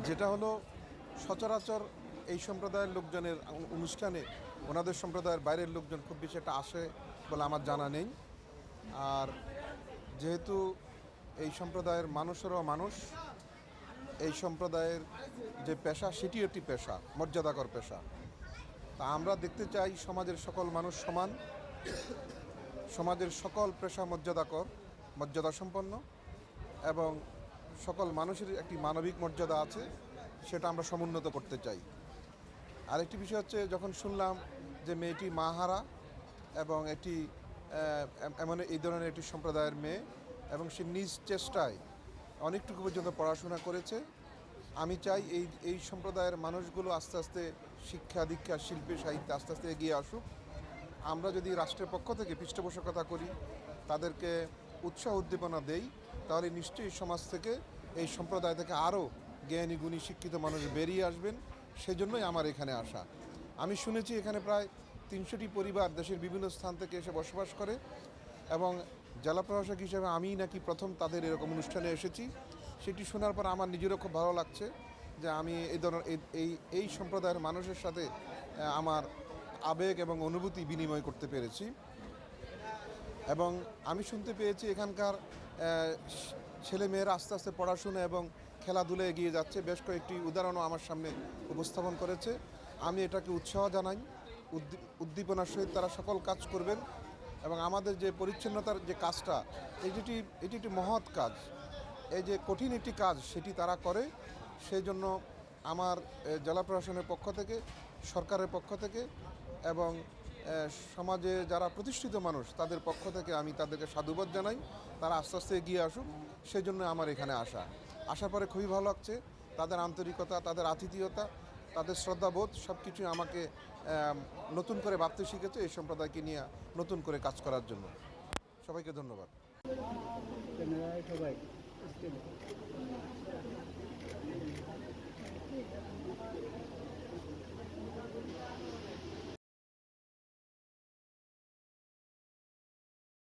যেটা হলো সচরাচর এই সম্প্রদায়ের লোকজনের অনুষ্ঠানে ওনাদের সম্প্রদায়ের বাইরের লোকজন খুব বেশি একটা আসে বলে আমার জানা নেই। আর যেহেতু এই সম্প্রদায়ের মানুষেরও মানুষ, এই সম্প্রদায়ের যে পেশা সেটিও একটি পেশা, মর্যাদাকর পেশা। তা আমরা দেখতে চাই সমাজের সকল মানুষ সমান, সমাজের সকল পেশা মর্যাদাসম্পন্ন এবং সকল মানুষের একটি মানবিক মর্যাদা আছে, সেটা আমরা সমুন্নত করতে চাই। আরেকটি বিষয় হচ্ছে, যখন শুনলাম যে মেয়েটি মাহারা এবং এটি এমন এই ধরনের একটি সম্প্রদায়ের মেয়ে এবং সে নিজ চেষ্টায় অনেকটুকু পর্যন্ত পড়াশোনা করেছে, আমি চাই এই সম্প্রদায়ের মানুষগুলো আস্তে আস্তে শিক্ষা দীক্ষা শিল্পে সাহিত্যে আস্তে আস্তে এগিয়ে আসুক। আমরা যদি রাষ্ট্রের পক্ষ থেকে পৃষ্ঠপোষকতা করি, তাদেরকে উৎসাহ উদ্দীপনা দেই, তাহলে নিশ্চয়ই সমাজ থেকে এই সম্প্রদায় থেকে আরও জ্ঞানী গুণী শিক্ষিত মানুষ বেরিয়ে আসবেন। সেজন্যই আমার এখানে আসা। আমি শুনেছি এখানে প্রায় 300টি পরিবার দেশের বিভিন্ন স্থান থেকে এসে বসবাস করে এবং জেলা প্রশাসক হিসেবে আমিই নাকি প্রথম তাদের এরকম অনুষ্ঠানে এসেছি। সেটি শোনার পর আমার নিজেরও খুব ভালো লাগছে যে আমি এই ধরনের এই সম্প্রদায়ের মানুষের সাথে আমার আবেগ এবং অনুভূতি বিনিময় করতে পেরেছি। এবং আমি শুনতে পেয়েছি এখানকার ছেলেমেয়েরা আস্তে আস্তে পড়াশোনা এবং খেলাধুলায় এগিয়ে যাচ্ছে। বেশ কয়েকটি উদাহরণও আমার সামনে উপস্থাপন করেছে। আমি এটাকে উৎসাহ জানাই, উদ্দীপনার সহিত তারা সকল কাজ করবেন এবং আমাদের যে পরিচ্ছন্নতার যে কাজটা, এটি একটি মহৎ কাজ, এই যে কঠিন একটি কাজ সেটি তারা করে। সেই জন্য আমার জেলা প্রশাসনের পক্ষ থেকে, সরকারের পক্ষ থেকে এবং সমাজে যারা প্রতিষ্ঠিত মানুষ তাদের পক্ষ থেকে আমি তাদেরকে সাধুবাদ জানাই। তারা আস্তে আস্তে এগিয়ে আসুক, সেই জন্য আমার এখানে আসার পরে খুবই ভালো লাগছে। তাদের আন্তরিকতা, তাদের আতিথেয়তা, তাদের শ্রদ্ধাবোধ সব কিছুই আমাকে নতুন করে ভাবতে শিখেছে এই সম্প্রদায়কে নিয়ে নতুন করে কাজ করার জন্য। সবাইকে ধন্যবাদ।